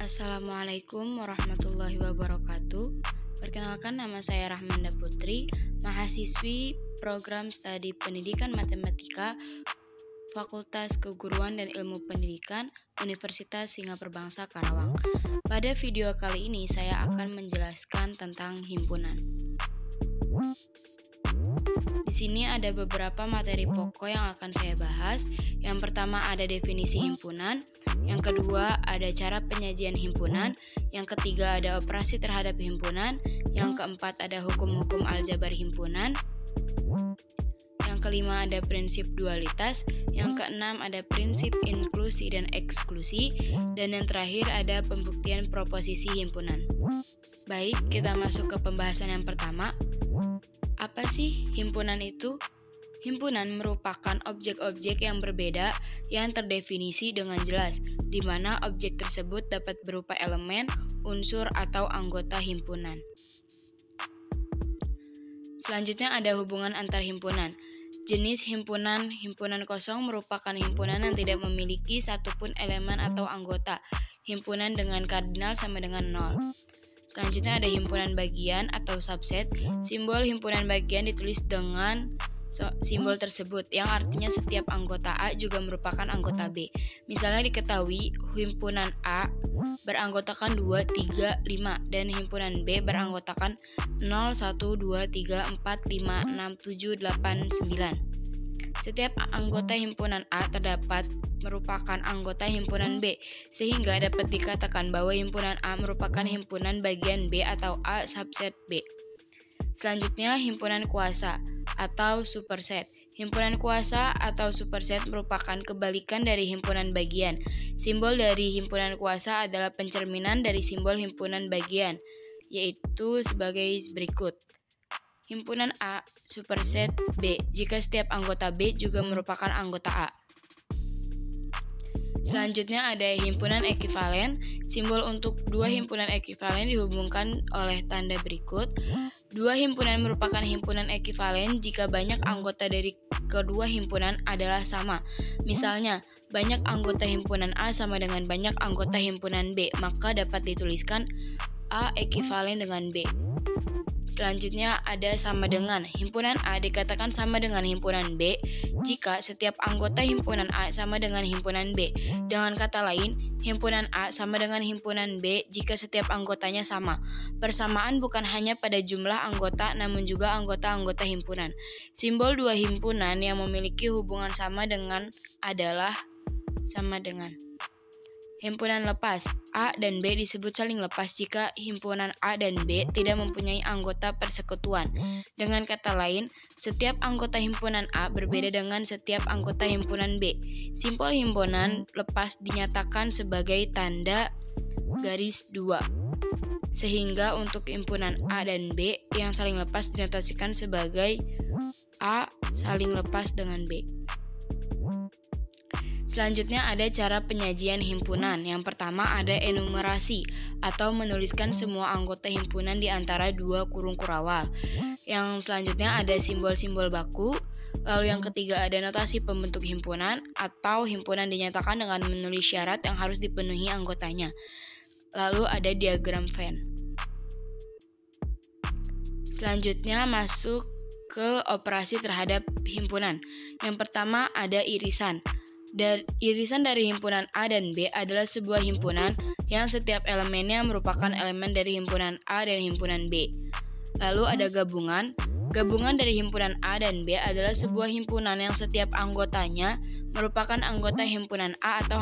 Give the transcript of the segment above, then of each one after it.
Assalamualaikum warahmatullahi wabarakatuh. Perkenalkan, nama saya Rahmanda Putri, mahasiswi program studi Pendidikan Matematika Fakultas Keguruan dan Ilmu Pendidikan Universitas Singapura Bangsa Karawang. Pada video kali ini saya akan menjelaskan tentang himpunan. Di sini ada beberapa materi pokok yang akan saya bahas. Yang pertama ada definisi himpunan, yang kedua ada cara penyajian himpunan, yang ketiga ada operasi terhadap himpunan, yang keempat ada hukum-hukum aljabar himpunan, yang kelima ada prinsip dualitas, yang keenam ada prinsip inklusi dan eksklusi, dan yang terakhir ada pembuktian proposisi himpunan. Baik, kita masuk ke pembahasan yang pertama. Apa sih himpunan itu? Himpunan merupakan objek-objek yang berbeda yang terdefinisi dengan jelas, di mana objek tersebut dapat berupa elemen, unsur, atau anggota himpunan. Selanjutnya ada hubungan antar himpunan. Jenis himpunan kosong merupakan himpunan yang tidak memiliki satupun elemen atau anggota. Himpunan dengan kardinal sama dengan 0. Selanjutnya ada himpunan bagian atau subset. Simbol himpunan bagian ditulis dengan simbol tersebut, yang artinya setiap anggota A juga merupakan anggota B. Misalnya diketahui himpunan A beranggotakan 2, 3, 5 dan himpunan B beranggotakan 0, 1, 2, 3, 4, 5, 6, 7, 8, 9. Setiap anggota himpunan A terdapat merupakan anggota himpunan B, sehingga dapat dikatakan bahwa himpunan A merupakan himpunan bagian B atau A subset B. Selanjutnya, himpunan kuasa atau superset. Himpunan kuasa atau superset merupakan kebalikan dari himpunan bagian. Simbol dari himpunan kuasa adalah pencerminan dari simbol himpunan bagian, yaitu sebagai berikut. Himpunan A superset B jika setiap anggota B juga merupakan anggota A. Selanjutnya ada himpunan ekivalen. Simbol untuk dua himpunan ekivalen dihubungkan oleh tanda berikut. Dua himpunan merupakan himpunan ekivalen jika banyak anggota dari kedua himpunan adalah sama. Misalnya, banyak anggota himpunan A sama dengan banyak anggota himpunan B, maka dapat dituliskan A ekivalen dengan B. Selanjutnya ada sama dengan. Himpunan A dikatakan sama dengan himpunan B jika setiap anggota himpunan A sama dengan himpunan B. Dengan kata lain, himpunan A sama dengan himpunan B jika setiap anggotanya sama. Persamaan bukan hanya pada jumlah anggota, namun juga anggota-anggota himpunan. Simbol dua himpunan yang memiliki hubungan sama dengan adalah sama dengan. Himpunan lepas. A dan B disebut saling lepas jika himpunan A dan B tidak mempunyai anggota persekutuan. Dengan kata lain, setiap anggota himpunan A berbeda dengan setiap anggota himpunan B. Simbol himpunan lepas dinyatakan sebagai tanda garis 2. Sehingga untuk himpunan A dan B yang saling lepas dinotasikan sebagai A saling lepas dengan B. Selanjutnya ada cara penyajian himpunan. Yang pertama ada enumerasi atau menuliskan semua anggota himpunan di antara dua kurung kurawal. Yang selanjutnya ada simbol-simbol baku. Lalu yang ketiga ada notasi pembentuk himpunan atau himpunan dinyatakan dengan menulis syarat yang harus dipenuhi anggotanya. Lalu ada diagram Venn. Selanjutnya masuk ke operasi terhadap himpunan. Yang pertama ada irisan. Irisan dari himpunan A dan B adalah sebuah himpunan yang setiap elemennya merupakan elemen dari himpunan A dan himpunan B. Lalu ada gabungan. Gabungan dari himpunan A dan B adalah sebuah himpunan yang setiap anggotanya merupakan anggota himpunan A atau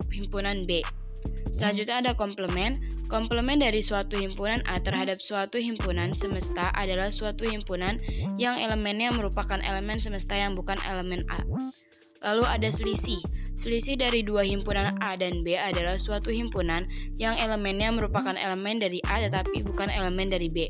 himpunan B. Selanjutnya ada komplement. Komplement dari suatu himpunan A terhadap suatu himpunan semesta adalah suatu himpunan yang elemennya merupakan elemen semesta yang bukan elemen A. Lalu ada selisih. Selisih dari dua himpunan A dan B adalah suatu himpunan yang elemennya merupakan elemen dari A tetapi bukan elemen dari B.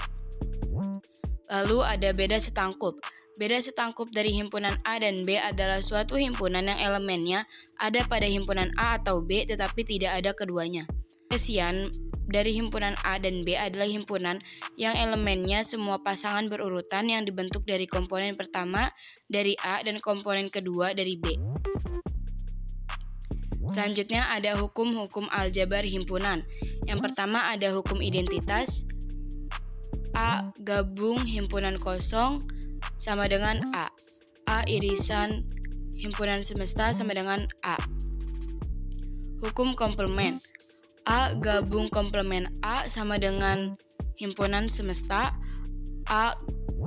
Lalu ada beda setangkup. Beda setangkup dari himpunan A dan B adalah suatu himpunan yang elemennya ada pada himpunan A atau B tetapi tidak ada keduanya. Kartesian dari himpunan A dan B adalah himpunan yang elemennya semua pasangan berurutan yang dibentuk dari komponen pertama dari A dan komponen kedua dari B. Selanjutnya ada hukum-hukum aljabar himpunan. Yang pertama ada hukum identitas. A gabung himpunan kosong sama dengan A. A irisan himpunan semesta sama dengan A. Hukum komplement. A gabung komplement A sama dengan himpunan semesta. A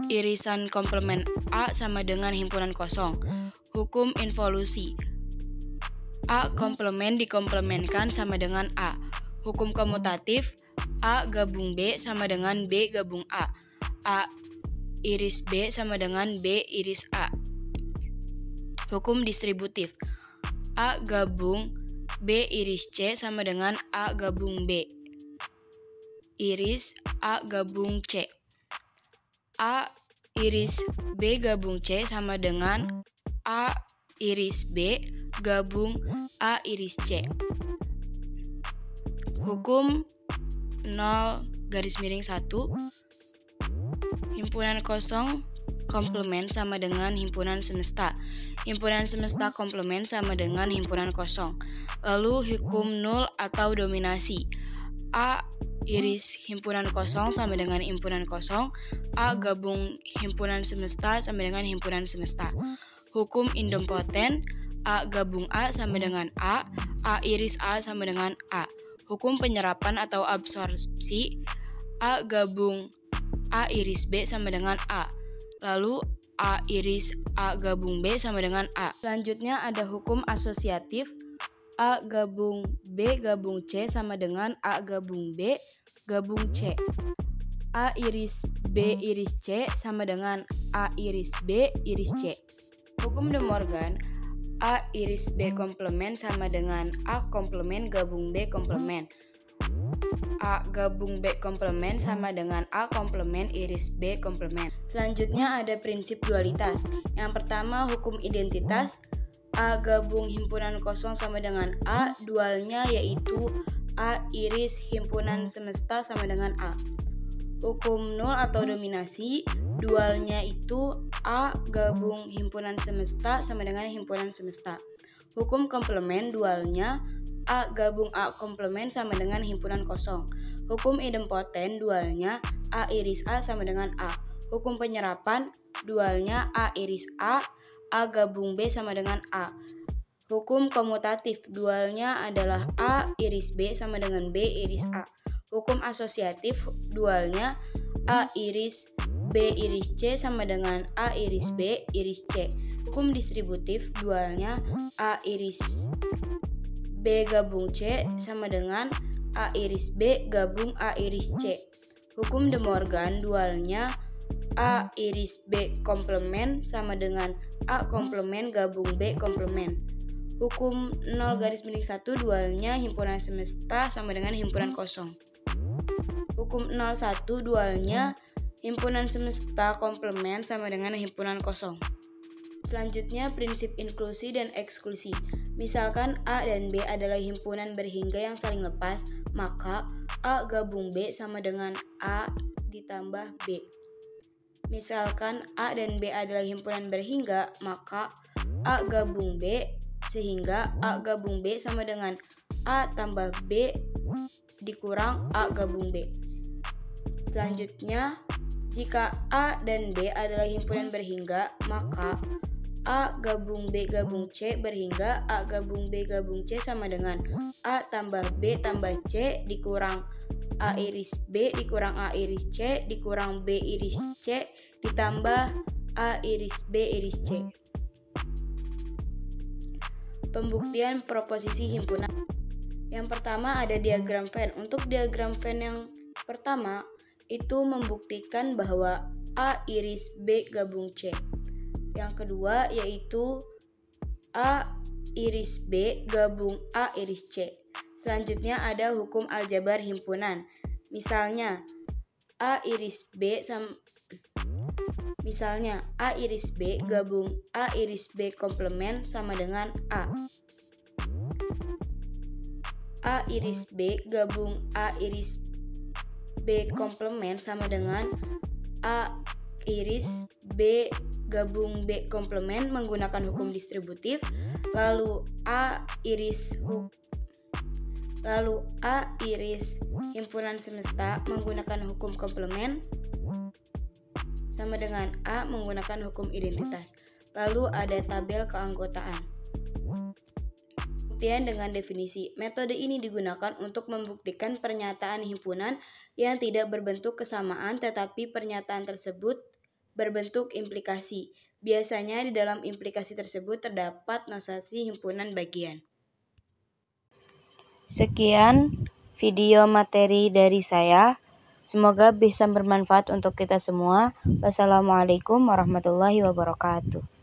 irisan komplement A sama dengan himpunan kosong. Hukum involusi. A komplement dikomplementkan sama dengan A. Hukum komutatif. A gabung B sama dengan B gabung A. A iris B sama dengan B iris A. Hukum distributif. A gabung B iris C sama dengan A gabung B iris A gabung C. A iris B gabung C sama dengan A iris B gabung A iris C. Hukum 0-1 himpunan kosong komplement sama dengan himpunan semesta. Himpunan semesta komplement sama dengan himpunan kosong. Lalu hukum 0 atau dominasi. A iris himpunan kosong sama dengan himpunan kosong. A gabung himpunan semesta sama dengan himpunan semesta. Hukum idempoten. A gabung A sama dengan A. A iris A sama dengan A. Hukum penyerapan atau absorpsi. A gabung A iris B sama dengan A. Lalu A iris A gabung B sama dengan A. Selanjutnya ada hukum asosiatif. A gabung B gabung C sama dengan A gabung B gabung C. A iris B iris C sama dengan A iris B iris C. Hukum De Morgan. A iris B komplement sama dengan A komplement gabung B komplement. A gabung B komplement sama dengan A komplement iris B komplement. Selanjutnya ada prinsip dualitas. Yang pertama hukum identitas. A gabung himpunan kosong sama dengan A, dualnya yaitu A iris himpunan semesta sama dengan A. Hukum 0 atau dominasi, dualnya itu A gabung himpunan semesta sama dengan himpunan semesta. Hukum komplement, dualnya A gabung A komplement sama dengan himpunan kosong. Hukum idempoten, dualnya A iris A sama dengan A. Hukum penyerapan, dualnya A iris A gabung B sama dengan A. Hukum komutatif, dualnya adalah A iris B sama dengan B iris A. Hukum asosiatif, dualnya A iris B iris C sama dengan A iris B iris C. Hukum distributif, dualnya A iris B gabung C sama dengan A iris B gabung A iris C. Hukum De Morgan, dualnya A iris B komplement sama dengan A komplement gabung B komplement. Hukum 0-1 dualnya himpunan semesta sama dengan himpunan kosong. Hukum 01 dualnya himpunan semesta komplement sama dengan himpunan kosong. Selanjutnya prinsip inklusi dan eksklusi. Misalkan A dan B adalah himpunan berhingga yang saling lepas, maka A gabung B sama dengan A ditambah B. Misalkan A dan B adalah himpunan berhingga, maka A gabung B sehingga A gabung B sama dengan A tambah B dikurang A gabung B. Selanjutnya, jika A dan B adalah himpunan berhingga, maka A gabung B gabung C berhingga A gabung B gabung C sama dengan A tambah B tambah C dikurang A iris B dikurang A iris C dikurang B iris C ditambah A iris B iris C. Pembuktian proposisi himpunan. Yang pertama ada diagram Venn. Untuk diagram Venn yang pertama itu membuktikan bahwa A iris B gabung C. Yang kedua yaitu A iris B gabung A iris C. Selanjutnya ada hukum aljabar himpunan. Misalnya A iris B gabung A iris B komplement sama dengan A. A iris B gabung A iris B komplement sama dengan A iris B gabung B komplement menggunakan hukum distributif. Lalu A iris himpunan semesta menggunakan hukum komplement sama dengan A menggunakan hukum identitas. Lalu ada tabel keanggotaan. Pembuktian dengan definisi. Metode ini digunakan untuk membuktikan pernyataan himpunan yang tidak berbentuk kesamaan tetapi pernyataan tersebut berbentuk implikasi. Biasanya di dalam implikasi tersebut terdapat nosasi himpunan bagian. Sekian video materi dari saya. Semoga bisa bermanfaat untuk kita semua. Wassalamualaikum warahmatullahi wabarakatuh.